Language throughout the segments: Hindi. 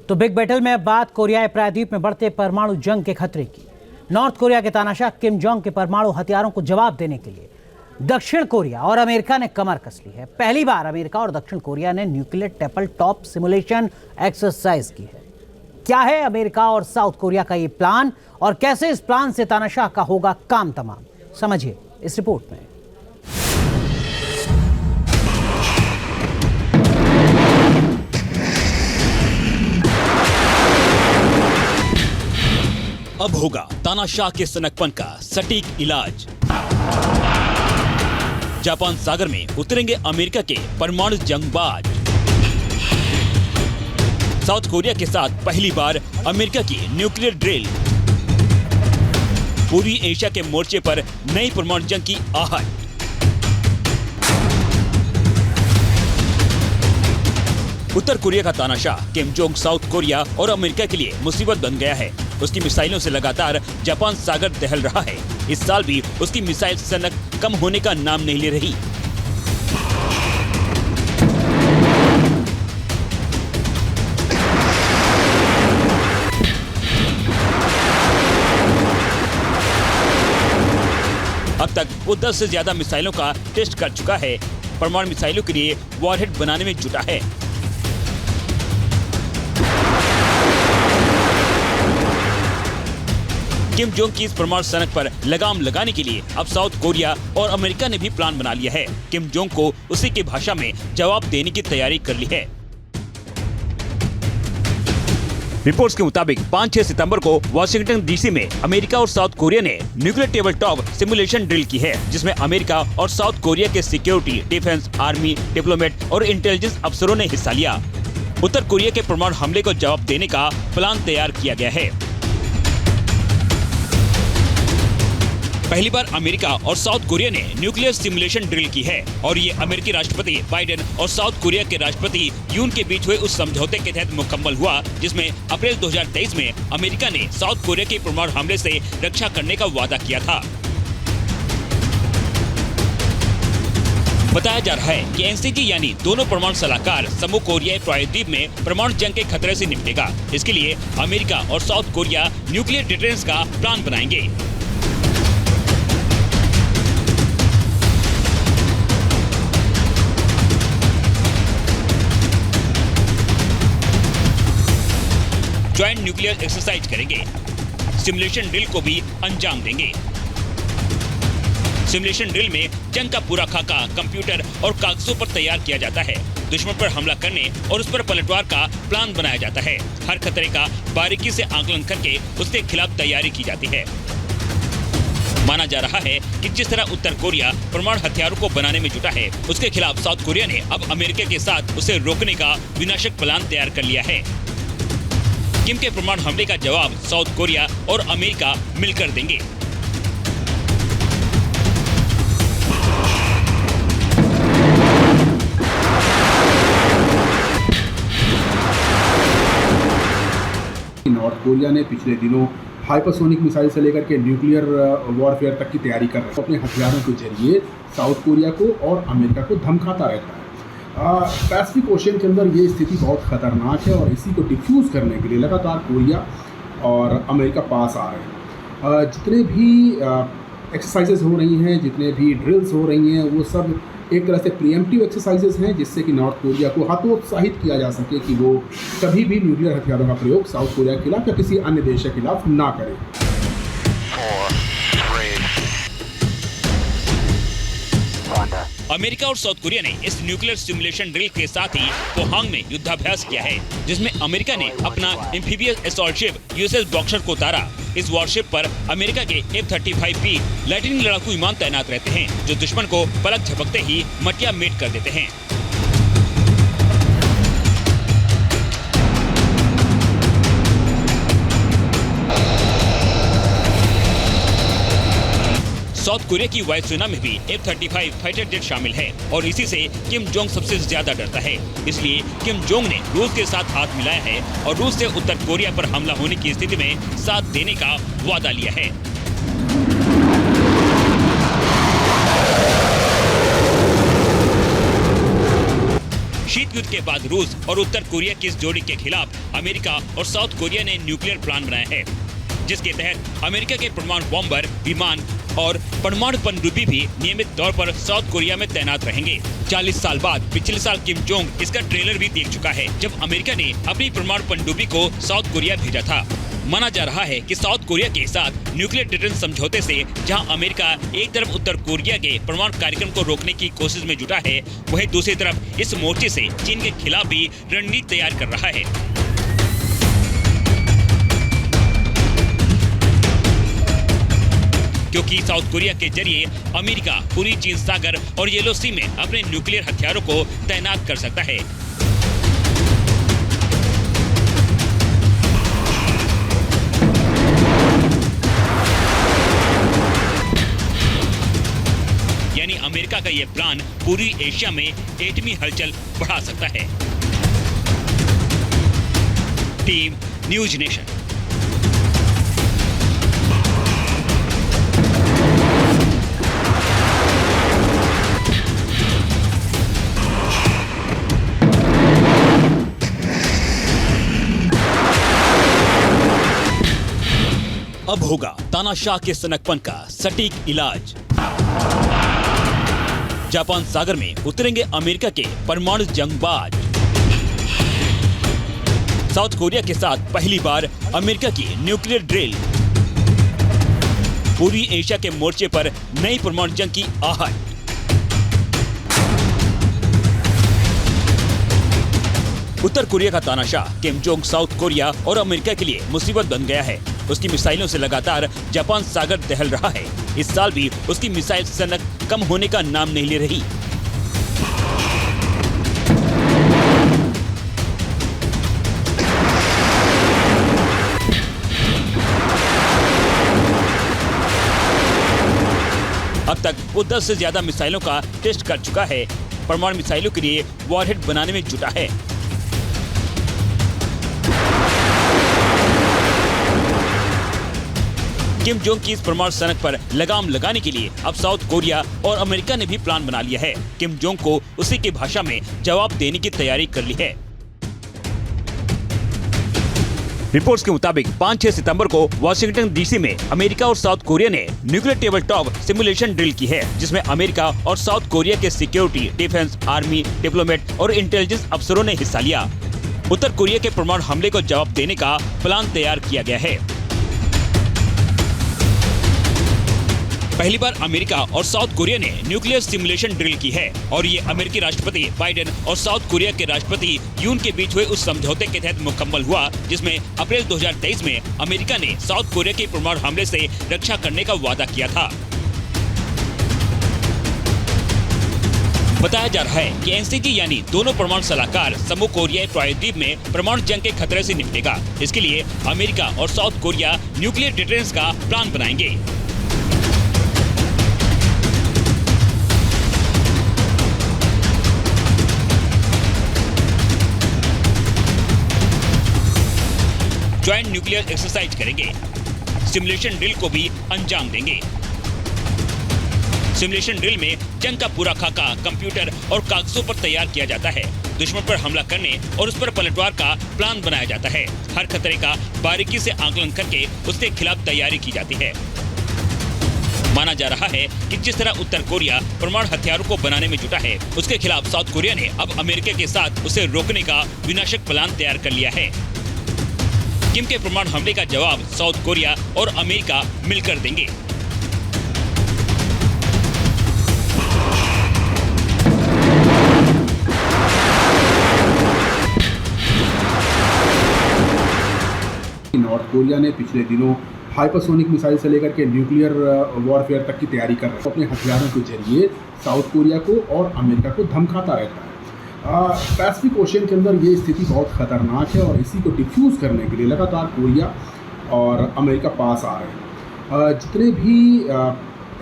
तो बिग बैटल में अब बात कोरियाई प्रायद्वीप में बढ़ते परमाणु जंग के खतरे की। नॉर्थ कोरिया के तानाशाह किम जोंग के परमाणु हथियारों को जवाब देने के लिए दक्षिण कोरिया और अमेरिका ने कमर कस ली है। पहली बार अमेरिका और दक्षिण कोरिया ने nuclear table top simulation exercise की है। क्या है अमेरिका और साउथ कोरिया का ये प्लान और कैसे इस प्लान से तानाशाह का होगा काम तमाम, समझिए इस रिपोर्ट में। अब होगा तानाशाह के सनकपन का सटीक इलाज। जापान सागर में उतरेंगे अमेरिका के परमाणु जंगबाज। साउथ कोरिया के साथ पहली बार अमेरिका की न्यूक्लियर ड्रिल। पूर्वी एशिया के मोर्चे पर नई परमाणु जंग की आहट। उत्तर कोरिया का तानाशाह किम जोंग साउथ कोरिया और अमेरिका के लिए मुसीबत बन गया है। उसकी मिसाइलों से लगातार जापान सागर दहल रहा है। इस साल भी उसकी मिसाइल सनक कम होने का नाम नहीं ले रही। अब तक वो 10 से ज्यादा मिसाइलों का टेस्ट कर चुका है। परमाणु मिसाइलों के लिए वॉरहेड बनाने में जुटा है। किम जोंग की इस परमाणु सनक पर लगाम लगाने के लिए अब साउथ कोरिया और अमेरिका ने भी प्लान बना लिया है। किम जोंग को उसी की भाषा में जवाब देने की तैयारी कर ली है। रिपोर्ट्स के मुताबिक 5-6 सितंबर को वाशिंगटन डीसी में अमेरिका और साउथ कोरिया ने nuclear table top simulation drill की है, जिसमें अमेरिका और साउथ कोरिया के सिक्योरिटी, डिफेंस, आर्मी, डिप्लोमेट और इंटेलिजेंस अफसरों ने हिस्सा लिया। उत्तर कोरिया के परमाणु हमले को जवाब देने का प्लान तैयार किया गया है। पहली बार अमेरिका और साउथ कोरिया ने न्यूक्लियर सिमुलेशन ड्रिल की है और ये अमेरिकी राष्ट्रपति बाइडेन और साउथ कोरिया के राष्ट्रपति यून के बीच हुए उस समझौते के तहत मुकम्मल हुआ, जिसमें अप्रैल 2023 में अमेरिका ने साउथ कोरिया के परमाणु हमले से रक्षा करने का वादा किया था। बताया जा रहा है कि एनसीटी यानी दोनों परमाणु सलाहकार समूह कोरियाई प्रायद्वीप में परमाणु जंग के खतरे से निपटेगा। इसके लिए अमेरिका और साउथ कोरिया न्यूक्लियर डिटेरेंस का प्लान बनाएंगे। ज्वाइंट न्यूक्लियर एक्सरसाइज करेंगे। सिमुलेशन ड्रिल को भी अंजाम देंगे। सिमुलेशन ड्रिल में जंग का पूरा खाका कंप्यूटर और कागजों पर तैयार किया जाता है। दुश्मन पर हमला करने और उस पर पलटवार का प्लान बनाया जाता है। हर खतरे का बारीकी से आकलन करके उसके खिलाफ तैयारी की जाती है। माना जा रहा है कि जिस तरह उत्तर कोरिया परमाणु हथियारों को बनाने में जुटा है, उसके खिलाफ साउथ कोरिया ने अब अमेरिका के साथ उसे रोकने का विनाशक प्लान तैयार कर लिया है। किम के परमाणु हमले का जवाब साउथ कोरिया और अमेरिका मिलकर देंगे। नॉर्थ कोरिया ने पिछले दिनों हाइपरसोनिक मिसाइल से लेकर के न्यूक्लियर वॉरफेयर तक की तैयारी कर रहा है। अपने हथियारों के जरिए साउथ कोरिया को और अमेरिका को धमकाता रहता है। पैसिफिक ओशियन के अंदर ये स्थिति बहुत खतरनाक है और इसी को डिफ्यूज़ करने के लिए लगातार कोरिया और अमेरिका पास आ रहे हैं। जितने भी एक्सरसाइजेज हो रही हैं, जितने भी ड्रिल्स हो रही हैं, वो सब एक तरह से प्रीएम्प्टिव एक्सरसाइजेज हैं, जिससे कि नॉर्थ कोरिया को हतोत्साहित किया जा सके कि वो कभी भी न्यूक्लियर हथियारों का प्रयोग साउथ कोरिया के खिलाफ या किसी अन्य देश के खिलाफ ना करे। अमेरिका और साउथ कोरिया ने इस न्यूक्लियर सिमुलेशन ड्रिल के साथ ही पोहांग में युद्धाभ्यास किया है, जिसमें अमेरिका ने अपना amphibious assault ship USS boxer को उतारा। इस वॉरशिप पर अमेरिका के F-35B लाइटनिंग लड़ाकू विमान तैनात रहते हैं, जो दुश्मन को पलक झपकते ही मटिया मेट कर देते हैं। साउथ कोरिया की वायुसेना में भी F-35 फाइटर जेट शामिल है और इसी से किम जोंग सबसे ज्यादा डरता है। इसलिए किम जोंग ने रूस के साथ हाथ मिलाया है और रूस से उत्तर कोरिया पर हमला होने की स्थिति में साथ देने का वादा लिया है। शीत युद्ध के बाद रूस और उत्तर कोरिया की इस जोड़ी के खिलाफ अमेरिका और साउथ कोरिया ने न्यूक्लियर प्लान बनाया है, जिसके तहत अमेरिका के परमाणु बॉम्बर, विमान और परमाणु पनडुब्बी भी नियमित तौर पर साउथ कोरिया में तैनात रहेंगे। 40 साल बाद पिछले साल किम जोंग इसका ट्रेलर भी देख चुका है, जब अमेरिका ने अपनी परमाणु पनडुब्बी को साउथ कोरिया भेजा था। माना जा रहा है कि साउथ कोरिया के साथ न्यूक्लियर डिटेंस समझौते से जहां अमेरिका एक तरफ उत्तर कोरिया के परमाणु कार्यक्रम को रोकने की कोशिश में जुटा है, वहीं दूसरी तरफ इस मोर्चे से चीन के खिलाफ भी रणनीति तैयार कर रहा है। क्योंकि साउथ कोरिया के जरिए अमेरिका पूरी चीन सागर और येलो सी में अपने न्यूक्लियर हथियारों को तैनात कर सकता है। यानी अमेरिका का यह प्लान पूरी एशिया में एटमी हलचल बढ़ा सकता है। Team news nation. अब होगा तानाशाह के सनकपन का सटीक इलाज। जापान सागर में उतरेंगे अमेरिका के परमाणु जंगबाज। साउथ कोरिया के साथ पहली बार अमेरिका की न्यूक्लियर ड्रिल। पूरी एशिया के मोर्चे पर नई परमाणु जंग की आहट। उत्तर कोरिया का तानाशाह किम जोंग साउथ कोरिया और अमेरिका के लिए मुसीबत बन गया है। उसकी मिसाइलों से लगातार जापान सागर दहल रहा है। इस साल भी उसकी मिसाइल सनक कम होने का नाम नहीं ले रही। अब तक वो 10 से ज्यादा मिसाइलों का टेस्ट कर चुका है। परमाणु मिसाइलों के लिए वॉरहेड बनाने में जुटा है। किम जोंग की इस परमाणु सनक पर लगाम लगाने के लिए अब साउथ कोरिया और अमेरिका ने भी प्लान बना लिया है। किम जोंग को उसी की भाषा में जवाब देने की तैयारी कर ली है। रिपोर्ट्स के मुताबिक 5-6 सितंबर को वाशिंगटन डीसी में अमेरिका और साउथ कोरिया ने nuclear table top simulation drill की है, जिसमें अमेरिका और साउथ कोरिया के सिक्योरिटी, डिफेंस, आर्मी, डिप्लोमेट और इंटेलिजेंस अफसरों ने हिस्सा लिया। उत्तर कोरिया के परमाणु हमले को जवाब देने का प्लान तैयार किया गया है। पहली बार अमेरिका और साउथ कोरिया ने न्यूक्लियर सिमुलेशन ड्रिल की है और ये अमेरिकी राष्ट्रपति बाइडेन और साउथ कोरिया के राष्ट्रपति यून के बीच हुए उस समझौते के तहत मुकम्मल हुआ, जिसमें अप्रैल 2023 में अमेरिका ने साउथ कोरिया के परमाणु हमले से रक्षा करने का वादा किया था। बताया जा रहा है कि एनसीटी यानी दोनों परमाणु सलाहकार समूह कोरियाई प्रायद्वीप में परमाणु जंग के खतरे से निपटेगा। इसके लिए अमेरिका और साउथ कोरिया न्यूक्लियर डिटेंस का प्लान बनाएंगे। ज्वाइंट न्यूक्लियर एक्सरसाइज करेंगे। सिमुलेशन ड्रिल को भी अंजाम देंगे। सिमुलेशन ड्रिल में जंग का पूरा खाका कंप्यूटर और कागजों पर तैयार किया जाता है। दुश्मन पर हमला करने और उस पर पलटवार का प्लान बनाया जाता है। हर खतरे का बारीकी से आकलन करके उसके खिलाफ तैयारी की जाती है। माना जा रहा है कि जिस तरह उत्तर कोरिया परमाणु हथियारों को बनाने में जुटा है, उसके खिलाफ साउथ कोरिया ने अब अमेरिका के साथ उसे रोकने का विनाशक प्लान तैयार कर लिया है। किम के परमाणु हमले का जवाब साउथ कोरिया और अमेरिका मिलकर देंगे। नॉर्थ कोरिया ने पिछले दिनों हाइपरसोनिक मिसाइल से लेकर के न्यूक्लियर वॉरफेयर तक की तैयारी कर रहा है। अपने हथियारों के जरिए साउथ कोरिया को और अमेरिका को धमकाता रहता है। पैसिफिक ओशन के अंदर ये स्थिति बहुत खतरनाक है और इसी को डिफ्यूज़ करने के लिए लगातार कोरिया और अमेरिका पास आ रहे हैं। जितने भी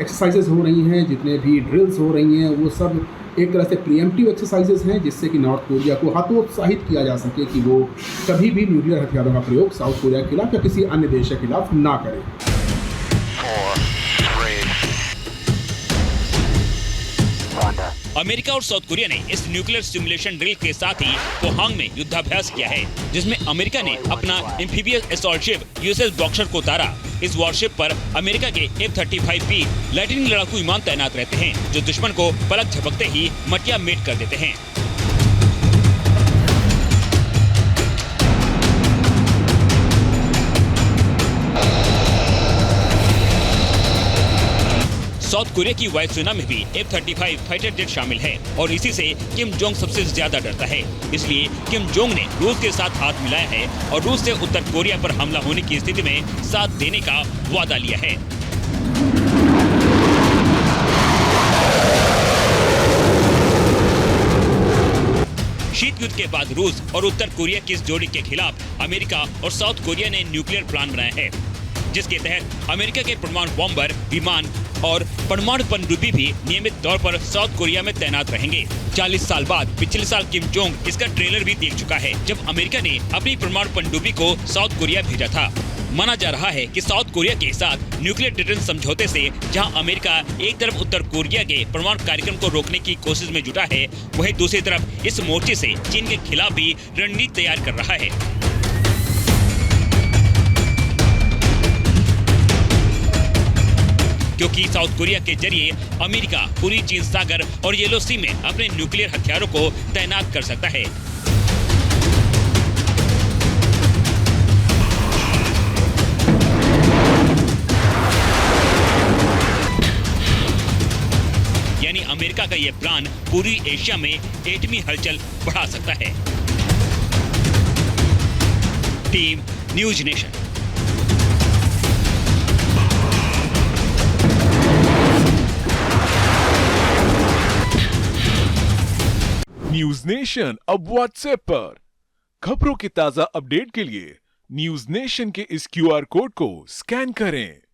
एक्सरसाइजेज हो रही हैं, जितने भी ड्रिल्स हो रही हैं, वो सब एक तरह से प्रीएम्प्टिव एक्सरसाइजेज हैं, जिससे कि नॉर्थ कोरिया को हतोत्साहित किया जा सके कि वो कभी भी न्यूक्लियर हथियारों का प्रयोग साउथ कोरिया के खिलाफ या किसी अन्य देश के खिलाफ ना करे। 4, 3, 1 अमेरिका और साउथ कोरिया ने इस न्यूक्लियर सिमुलेशन ड्रिल के साथ ही पोहांग में युद्धाभ्यास किया है, जिसमें अमेरिका ने अपना amphibious assault ship USS boxer को उतारा। इस वॉरशिप पर अमेरिका के F-35B लाइटनिंग लड़ाकू विमान तैनात रहते हैं, जो दुश्मन को पलक झपकते ही मटिया मेट कर देते हैं। साउथ कोरिया की वायुसेना में भी F-35 फाइटर जेट शामिल है और इसी से किम जोंग सबसे ज्यादा डरता है। इसलिए किम जोंग ने रूस के साथ हाथ मिलाया है और रूस से उत्तर कोरिया पर हमला होने की स्थिति में साथ देने का वादा लिया है। शीत युद्ध के बाद रूस और उत्तर कोरिया की इस जोड़ी के खिलाफ अमेरिका और साउथ कोरिया ने न्यूक्लियर प्लान बनाया है, जिसके तहत अमेरिका के परमाणु बॉम्बर, विमान और परमाणु पनडुब्बी भी नियमित तौर पर साउथ कोरिया में तैनात रहेंगे। 40 साल बाद पिछले साल किम जोंग इसका ट्रेलर भी देख चुका है, जब अमेरिका ने अपनी परमाणु पनडुब्बी को साउथ कोरिया भेजा था। माना जा रहा है कि साउथ कोरिया के साथ न्यूक्लियर डिटेंस समझौते से जहां अमेरिका एक तरफ उत्तर कोरिया के परमाणु कार्यक्रम को रोकने की कोशिश में जुटा है, वहीं दूसरी तरफ इस मोर्चे से चीन के खिलाफ भी रणनीति तैयार कर रहा है। क्योंकि साउथ कोरिया के जरिए अमेरिका पूरी चीन सागर और येलो सी में अपने न्यूक्लियर हथियारों को तैनात कर सकता है। यानी अमेरिका का यह प्लान पूरी एशिया में एटमी हलचल बढ़ा सकता है। Team news nation. News nation अब व्हाट्सएप पर खबरों की ताजा अपडेट के लिए न्यूज नेशन के इस QR कोड को स्कैन करें।